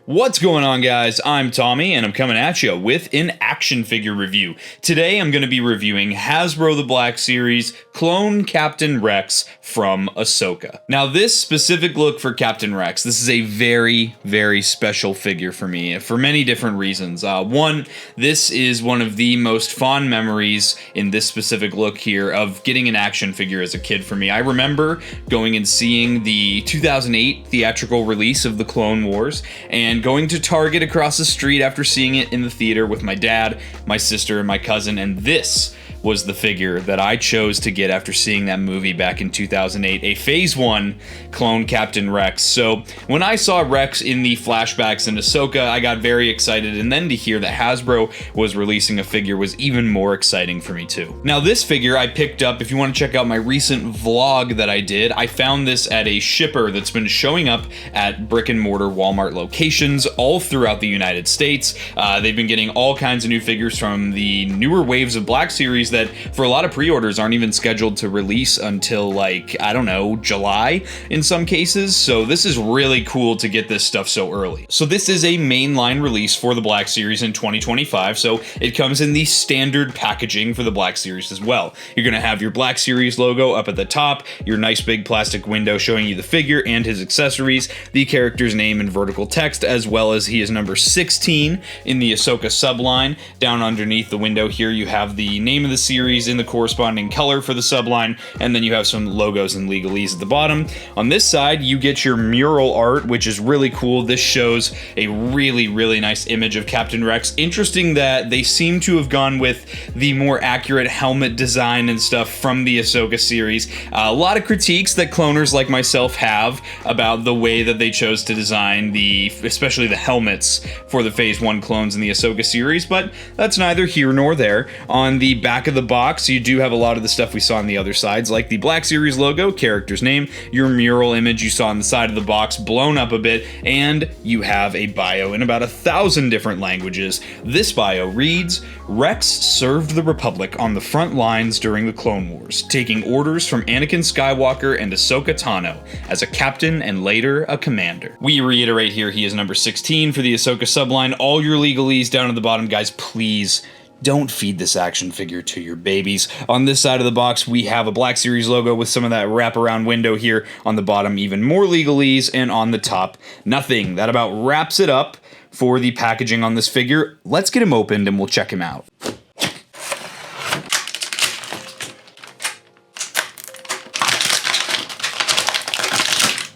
What's going on, guys? I'm Tommy, and I'm coming at you with an action figure review. Today, I'm going to be reviewing Hasbro the Black Series Clone Captain Rex from Ahsoka. Now, this specific look for Captain Rex, this is a very, very special figure for me for many different reasons. One, this is one of the most fond memories in this specific look here of getting an action figure as a kid for me. I remember going and seeing the 2008 theatrical release of the Clone Wars, and going to Target across the street after seeing it in the theater with my dad, my sister, and my cousin, and this was the figure that I chose to get after seeing that movie back in 2008, a Phase 1 Clone Captain Rex. So when I saw Rex in the flashbacks in Ahsoka, I got very excited, and then to hear that Hasbro was releasing a figure was even more exciting for me too. Now, this figure I picked up, if you want to check out my recent vlog that I did, I found this at a shipper that's been showing up at brick and mortar Walmart locations all throughout the United States. They've been getting all kinds of new figures from the newer waves of Black Series that for a lot of pre-orders aren't even scheduled to release until, like, I don't know, July in some cases. So this is really cool to get this stuff so early. So this is a mainline release for the Black Series in 2025, so it comes in the standard packaging for the Black Series as well. You're gonna have your Black Series logo up at the top, your nice big plastic window showing you the figure and his accessories, the character's name in vertical text, as well as he is number 16 in the Ahsoka subline. Down underneath the window here, you have the name of the series in the corresponding color for the subline, and then you have some logos and legalese at the bottom. On this side, you get your mural art, which is really cool. This shows a really, really nice image of Captain Rex. Interesting that they seem to have gone with the more accurate helmet design and stuff from the Ahsoka series. A lot of critiques that cloners like myself have about the way that they chose to design especially the helmets for the Phase 1 clones in the Ahsoka series, but that's neither here nor there. On the back of the box, you do have a lot of the stuff we saw on the other sides, like the Black Series logo, character's name, your mural image you saw on the side of the box blown up a bit, and you have a bio in about 1,000 different languages. This bio reads, Rex served the Republic on the front lines during the Clone Wars, taking orders from Anakin Skywalker and Ahsoka Tano as a captain and later a commander. We reiterate here, he is number 16 for the Ahsoka subline. All your legalese down at the bottom, guys, please don't feed this action figure to your babies. On this side of the box, we have a Black Series logo with some of that wraparound window here. On the bottom, even more legalese, and on the top, nothing. That about wraps it up for the packaging on this figure. Let's get him opened and we'll check him out.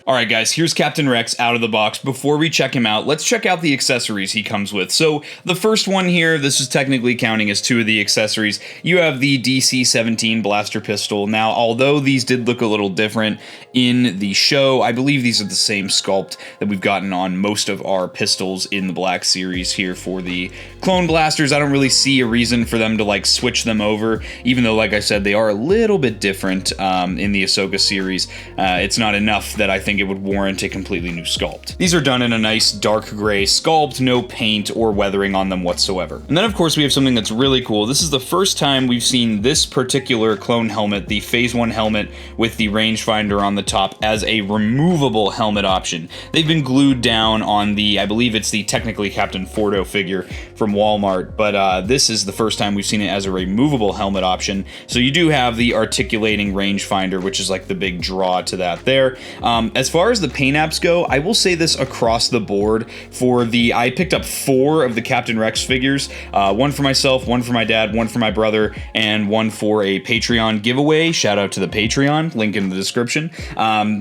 Alright guys, here's Captain Rex out of the box. Before we check him out, let's check out the accessories he comes with. So the first one here, this is technically counting as 2 of the accessories. You have the DC-17 blaster pistol. Now, although these did look a little different in the show, I believe these are the same sculpt that we've gotten on most of our pistols in the Black Series here for the clone blasters. I don't really see a reason for them to like switch them over, even though, like I said, they are a little bit different in the Ahsoka series. It's not enough that I think it would warrant a completely new sculpt. These are done in a nice dark gray sculpt, no paint or weathering on them whatsoever. And then of course we have something that's really cool. This is the first time we've seen this particular clone helmet, the Phase 1 helmet with the rangefinder on the top, as a removable helmet option. They've been glued down on the, I believe it's the technically Captain Fordo figure from Walmart, but this is the first time we've seen it as a removable helmet option. So you do have the articulating rangefinder, which is like the big draw to that there. As far as the paint apps go, I will say this across the board. I picked up 4 of the Captain Rex figures, one for myself, one for my dad, one for my brother, and one for a Patreon giveaway. Shout out to the Patreon, link in the description.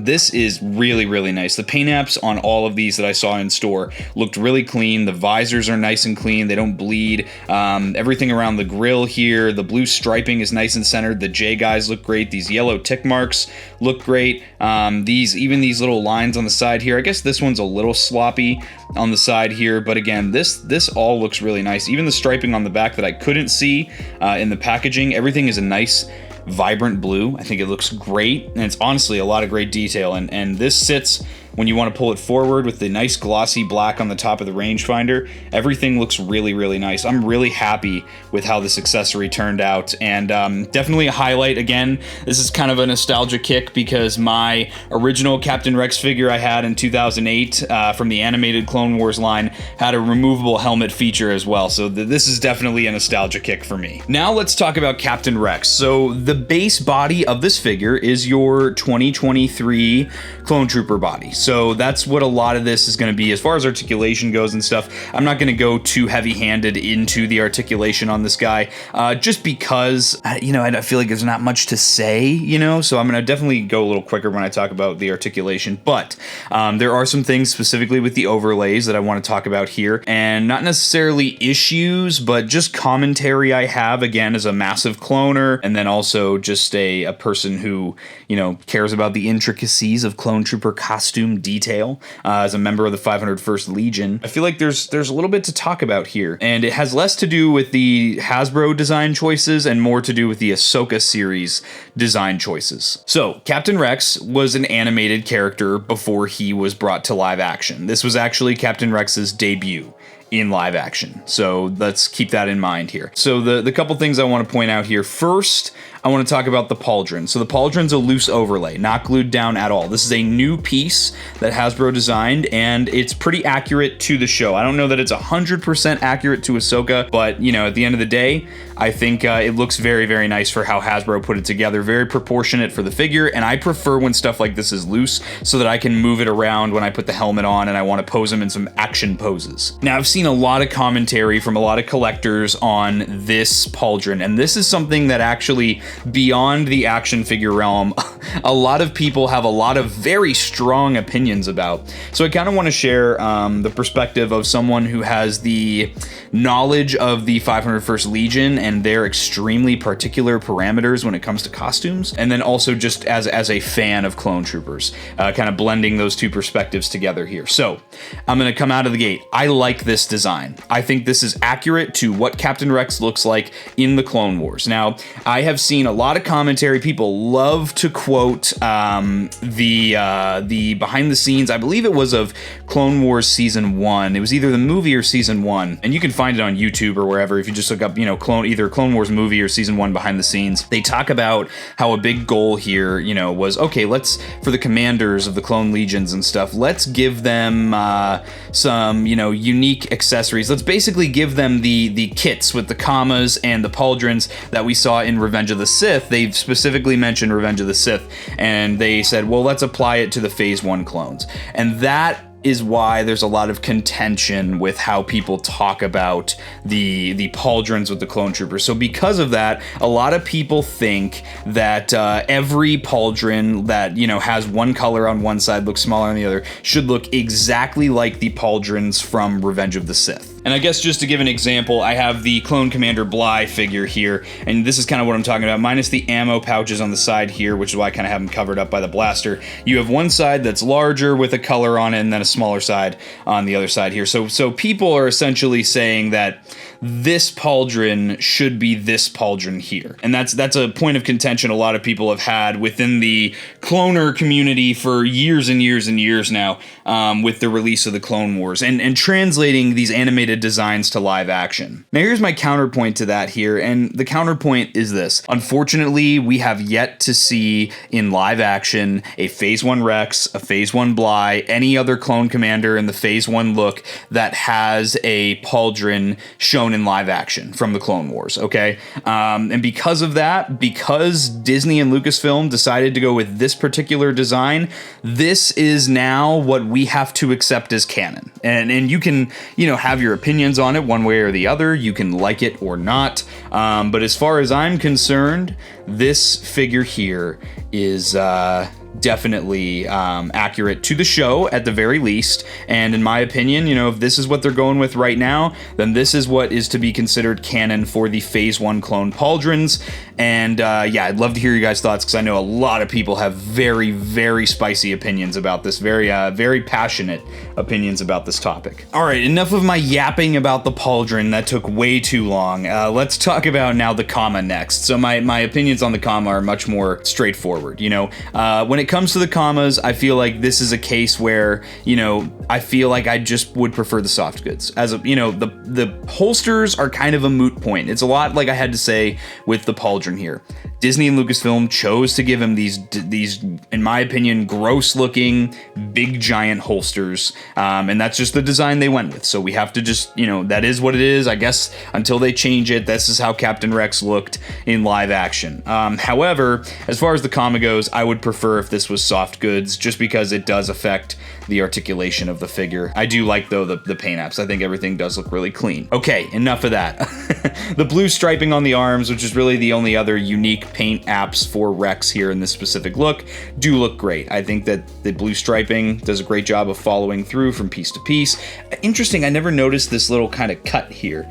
This is really, really nice. The paint apps on all of these that I saw in store looked really clean. The visors are nice and clean. They don't bleed. Everything around the grill here, the blue striping is nice and centered. The J guys look great. These yellow tick marks look great. Even these little lines on the side here, I guess this one's a little sloppy on the side here, but again, this all looks really nice. Even the striping on the back that I couldn't see in the packaging, everything is a nice vibrant blue. I think it looks great, and it's honestly a lot of great detail, and this sits when you want to pull it forward with the nice glossy black on the top of the rangefinder, everything looks really, really nice. I'm really happy with how this accessory turned out, and definitely a highlight. Again, this is kind of a nostalgia kick because my original Captain Rex figure I had in 2008 from the animated Clone Wars line had a removable helmet feature as well, so this is definitely a nostalgia kick for me. Now let's talk about Captain Rex. So the base body of this figure is your 2023 Clone Trooper body, so that's what a lot of this is going to be as far as articulation goes and stuff. I'm not going to go too heavy-handed into the articulation on this guy, just because, you know, I feel like there's not much to say, you know, so I'm going to definitely go a little quicker when I talk about the articulation, but there are some things specifically with the overlays that I want to talk about here, and not necessarily issues, but just commentary I have, again, as a massive cloner, and then also just a person who, you know, cares about the intricacies of Clone Trooper costume detail, as a member of the 501st Legion. I feel like there's a little bit to talk about here, and it has less to do with the Hasbro design choices and more to do with the Ahsoka series design choices. So, Captain Rex was an animated character before he was brought to live action. This was actually Captain Rex's debut in live action, so let's keep that in mind here. So the couple things I want to point out here. First, I want to talk about the pauldron. So the pauldron's a loose overlay, not glued down at all. This is a new piece that Hasbro designed, and it's pretty accurate to the show. I don't know that it's 100% accurate to Ahsoka, but, you know, at the end of the day, I think it looks very, very nice for how Hasbro put it together. Very proportionate for the figure, and I prefer when stuff like this is loose so that I can move it around when I put the helmet on and I want to pose him in some action poses. Now, I've seen a lot of commentary from a lot of collectors on this pauldron, and this is something that actually, beyond the action figure realm, a lot of people have a lot of very strong opinions about. So I kind of want to share the perspective of someone who has the knowledge of the 501st Legion and their extremely particular parameters when it comes to costumes, and then also just as a fan of Clone Troopers, kind of blending those two perspectives together here. So I'm going to come out of the gate. I like this design. I think this is accurate to what Captain Rex looks like in the Clone Wars. Now, I have seen a lot of commentary. People love to quote the behind the scenes, I believe it was of Clone Wars Season 1. It was either the movie or Season 1, and you can find it on YouTube or wherever if you just look up, you know, either Clone Wars movie or Season 1 behind the scenes. They talk about how a big goal here, you know, was, okay, let's, for the commanders of the Clone Legions and stuff, let's give them some, you know, unique accessories. Let's basically give them the kits with the commas and the pauldrons that we saw in Revenge of the Sith. They've specifically mentioned Revenge of the Sith, and they said, well, let's apply it to the Phase 1 clones. And that is why there's a lot of contention with how people talk about the pauldrons with the Clone Troopers. So because of that, a lot of people think that every pauldron that, you know, has one color on one side, looks smaller on the other, should look exactly like the pauldrons from Revenge of the Sith. And I guess just to give an example, I have the Clone Commander Bly figure here, and this is kind of what I'm talking about, minus the ammo pouches on the side here, which is why I kind of have them covered up by the blaster. You have one side that's larger with a color on it, and then a smaller side on the other side here. So people are essentially saying that this pauldron should be this pauldron here. And that's a point of contention a lot of people have had within the cloner community for years and years and years now, with the release of the Clone Wars and translating these animated designs to live action. Now here's my counterpoint to that here, and the counterpoint is this. Unfortunately, we have yet to see in live action a Phase 1 Rex, a Phase 1 Bly, any other clone commander in the Phase 1 look that has a pauldron shown in live action from the Clone Wars, okay? And because of that, because Disney and Lucasfilm decided to go with this particular design, this is now what we have to accept as canon. And you can, you know, have your opinions on it one way or the other. You can like it or not. But as far as I'm concerned, this figure here is definitely accurate to the show at the very least, and in my opinion, you know, if this is what they're going with right now, then this is what is to be considered canon for the Phase 1 clone pauldrons. And yeah, I'd love to hear you guys' thoughts, because I know a lot of people have very, very spicy opinions about this, very passionate opinions about this topic. All right, enough of my yapping about the pauldron. That took way too long. Let's talk about now the comma next. So my opinions on the comma are much more straightforward. You know, when it comes to the commas, I feel like this is a case where, you know, I feel like I just would prefer the soft goods. As a, you know, the holsters are kind of a moot point. It's a lot like I had to say with the pauldron here. Disney and Lucasfilm chose to give him these, in my opinion, gross-looking, big, giant holsters, and that's just the design they went with. So we have to just, you know, that is what it is. I guess until they change it, this is how Captain Rex looked in live action. However, as far as the comma goes, I would prefer if this was soft goods, just because it does affect the articulation of the figure. I do like, though, the paint apps. I think everything does look really clean. Okay, enough of that. The blue striping on the arms, which is really the only other unique paint apps for Rex here in this specific look, do look great. I think that the blue striping does a great job of following through from piece to piece. Interesting, I never noticed this little kind of cut here,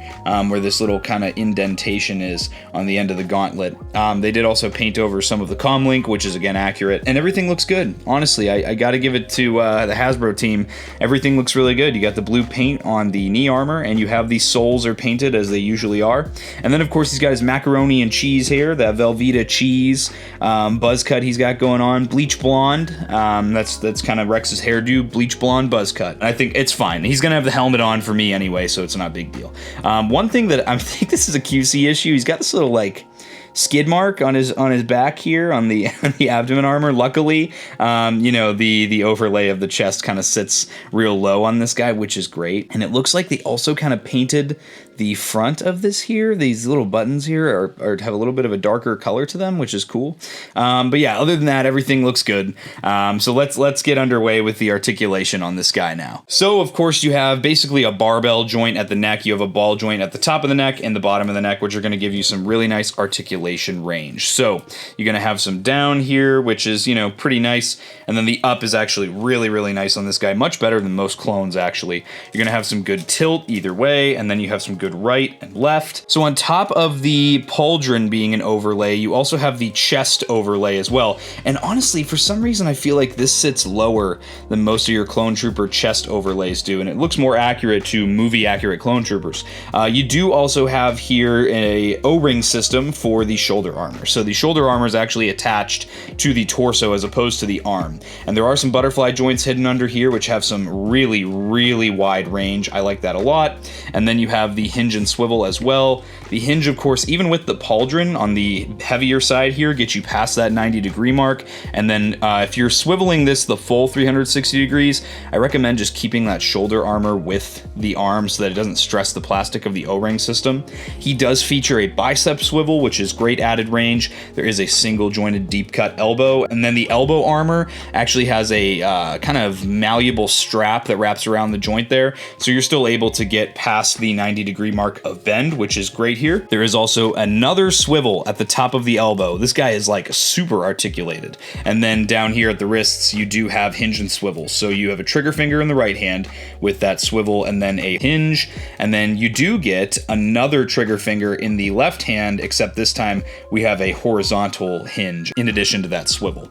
where this little kind of indentation is on the end of the gauntlet. They did also paint over some of the comlink, which is again accurate, and everything looks good. Honestly, I gotta give it to the Hasbro team. Everything looks really good. You got the blue paint on the knee armor, and you have the soles are painted as they usually are. And then of course he's got his macaroni and cheese here, that Velveeta cheese buzz cut he's got going on. Bleach blonde, that's kind of Rex's hairdo, bleach blonde buzz cut. I think it's fine. He's gonna have the helmet on for me anyway, so it's not a big deal. One thing that I think this is a QC issue, he's got this little like skid mark on his back here on the abdomen armor. Luckily, you know, the overlay of the chest kind of sits real low on this guy, which is great. And it looks like they also kind of painted the front of this here. These little buttons here are have a little bit of a darker color to them, which is cool. But yeah, other than that, everything looks good. So let's get underway with the articulation on this guy now. So of course you have basically a barbell joint at the neck. You have a ball joint at the top of the neck and the bottom of the neck, which are going to give you some really nice articulation range. So you're going to have some down here, which is, you know, pretty nice. And then the up is actually really, really nice on this guy. Much better than most clones, actually. You're going to have some good tilt either way. And then you have some good right and left. So on top of the pauldron being an overlay, you also have the chest overlay as well. And honestly, for some reason, I feel like this sits lower than most of your clone trooper chest overlays do, and it looks more accurate to movie accurate clone troopers. You do also have here a O-ring system for the shoulder armor. So the shoulder armor is actually attached to the torso as opposed to the arm. And there are some butterfly joints hidden under here, which have some really, really wide range. I like that a lot. And then you have the hinge and swivel as well. The hinge, of course, even with the pauldron on the heavier side here, gets you past that 90-degree mark. And then if you're swiveling this the full 360 degrees, I recommend just keeping that shoulder armor with the arm so that it doesn't stress the plastic of the O-ring system. He does feature a bicep swivel, which is great added range. There is a single jointed deep cut elbow, and then the elbow armor actually has a kind of malleable strap that wraps around the joint there, so you're still able to get past the 90-degree mark of bend, which is great here. There is also another swivel at the top of the elbow. This guy is like super articulated. And then down here at the wrists, you do have hinge and swivel. So you have a trigger finger in the right hand with that swivel and then a hinge. And then you do get another trigger finger in the left hand, except this time we have a horizontal hinge in addition to that swivel.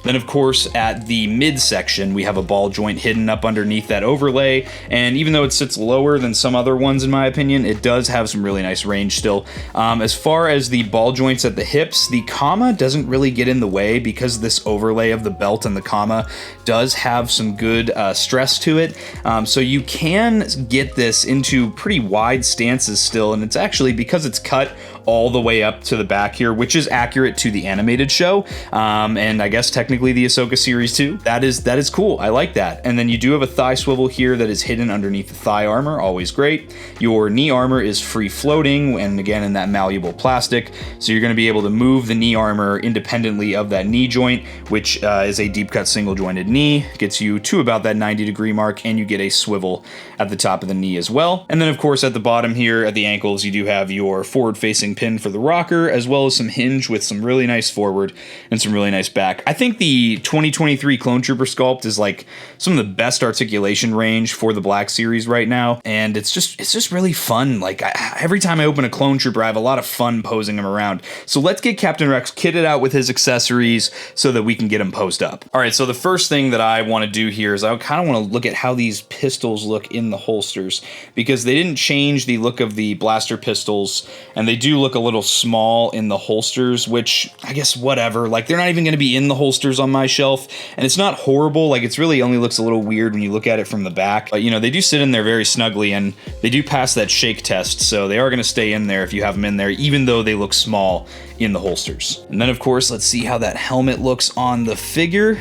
Then, of course, at the midsection, we have a ball joint hidden up underneath that overlay, and even though it sits lower than some other ones, in my opinion, it does have some really nice range still. As far as the ball joints at the hips, the comma doesn't really get in the way because this overlay of the belt and the comma does have some good stress to it, so you can get this into pretty wide stances still, and it's actually, because it's cut all the way up to the back here, which is accurate to the animated show, and I guess technically the Ahsoka series too. That is cool. I like that. And then you do have a thigh swivel here that is hidden underneath the thigh armor, always great. Your knee armor is free floating, and again in that malleable plastic, so you're going to be able to move the knee armor independently of that knee joint, which is a deep cut single jointed knee, gets you to about that 90-degree mark, and you get a swivel at the top of the knee as well. And then of course at the bottom here at the ankles, you do have your forward facing pin for the rocker, as well as some hinge with some really nice forward and some really nice back. I think the 2023 Clone Trooper sculpt is like some of the best articulation range for the Black Series right now, and it's just really fun. Like, every time I open a clone trooper, I have a lot of fun posing him around. So let's get Captain Rex kitted out with his accessories so that we can get him posed up. All right, so the first thing that I want to do here is I kind of want to look at how these pistols look in the holsters, because they didn't change the look of the blaster pistols, and they do look a little small in the holsters, which I guess whatever. Like, they're not even going to be in the holsters on my shelf, and it's not horrible. Like, it's really only looks a little weird when you look at it from the back. But, you know, they do sit in there very snugly, and they do pass that shake test, so they are going to stay in there if you have them in there, even though they look small in the holsters. And then, of course, let's see how that helmet looks on the figure.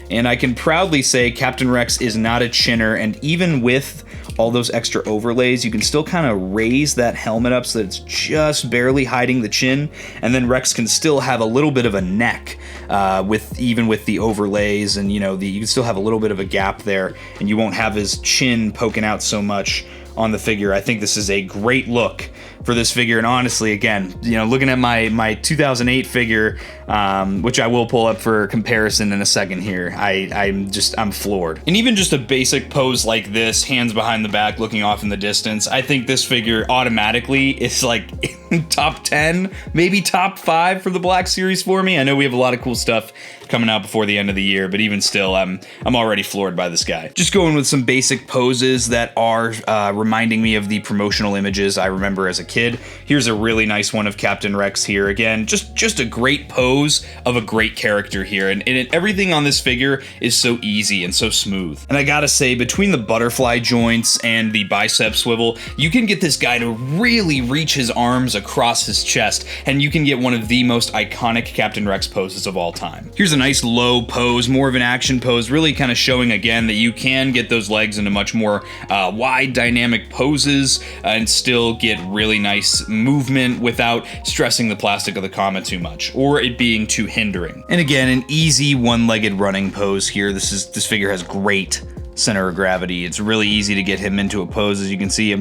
And I can proudly say Captain Rex is not a chinner, and even with all those extra overlays, you can still kind of raise that helmet up so that it's just barely hiding the chin, and then Rex can still have a little bit of a neck even with the overlays, and you know, you can still have a little bit of a gap there, and you won't have his chin poking out so much on the figure. I think this is a great look for this figure, and honestly, again, you know, looking at my 2008 figure, which I will pull up for comparison in a second here, I'm floored. And even just a basic pose like this, hands behind the back, looking off in the distance, I think this figure automatically is like top 10, maybe top 5 for the Black Series for me. I know we have a lot of cool stuff coming out before the end of the year, but even still, I'm already floored by this guy. Just going with some basic poses that are reminding me of the promotional images I remember as a kid. Here's a really nice one of Captain Rex here. Again, just a great pose of a great character here, and everything on this figure is so easy and so smooth. And I gotta say, between the butterfly joints and the bicep swivel, you can get this guy to really reach his arms across his chest, and you can get one of the most iconic Captain Rex poses of all time. Here's a nice low pose, more of an action pose, really kind of showing again that you can get those legs into much more wide dynamic poses and still get really nice movement without stressing the plastic of the Comet too much, or it being too hindering. And again, an easy one-legged running pose here. This figure has great center of gravity. It's really easy to get him into a pose. As you can see,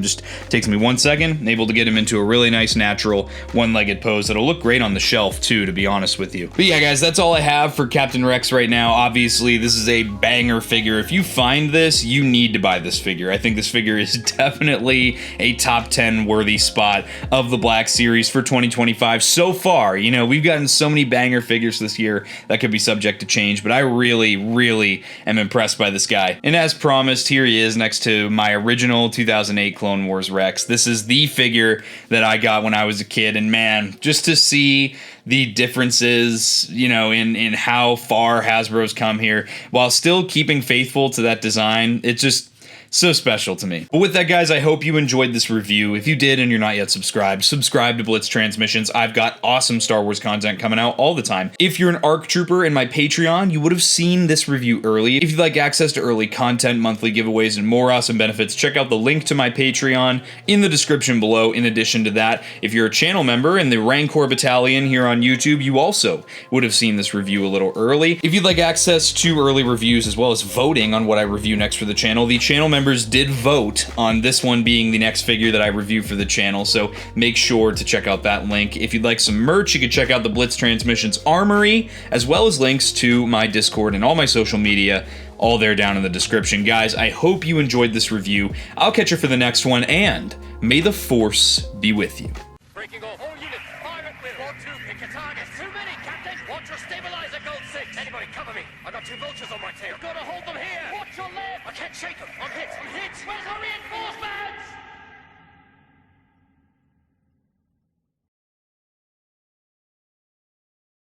takes me 1 second. I'm able to get him into a really nice natural one-legged pose that'll look great on the shelf too, to be honest with you. But yeah, guys, that's all I have for Captain Rex right now. Obviously, this is a banger figure. If you find this, you need to buy this figure. I think this figure is definitely a top 10 worthy spot of the Black Series for 2025 so far. You know, we've gotten so many banger figures this year that could be subject to change, but I really, really am impressed by this guy. And as promised, here he is next to my original 2008 Clone Wars Rex. This is the figure that I got when I was a kid, and man, just to see the differences, you know, in how far Hasbro's come here, while still keeping faithful to that design, it's just so special to me. But with that, guys, I hope you enjoyed this review. If you did and you're not yet subscribed, subscribe to Blitz Transmissions. I've got awesome Star Wars content coming out all the time. If you're an ARC Trooper in my Patreon, you would have seen this review early. If you'd like access to early content, monthly giveaways, and more awesome benefits, check out the link to my Patreon in the description below. In addition to that, if you're a channel member in the Rancor Battalion here on YouTube, you also would have seen this review a little early. If you'd like access to early reviews as well as voting on what I review next for the channel, the channel members did vote on this one being the next figure that I review for the channel, so make sure to check out that link. If you'd like some merch, you can check out the Blitz Transmissions Armory, as well as links to my Discord and all my social media, all there down in the description. Guys, I hope you enjoyed this review. I'll catch you for the next one, and may the Force be with you. Breaking off all units. Fire at will. 1, 2, pick your targets. Too many, Captain. Watch your stabilizer, Gold 6. Anybody cover me. I got 2 vultures on my tail. Gotta hold them here. Watch your left. I can't shake them. I'm hit. I'm hit. Where's our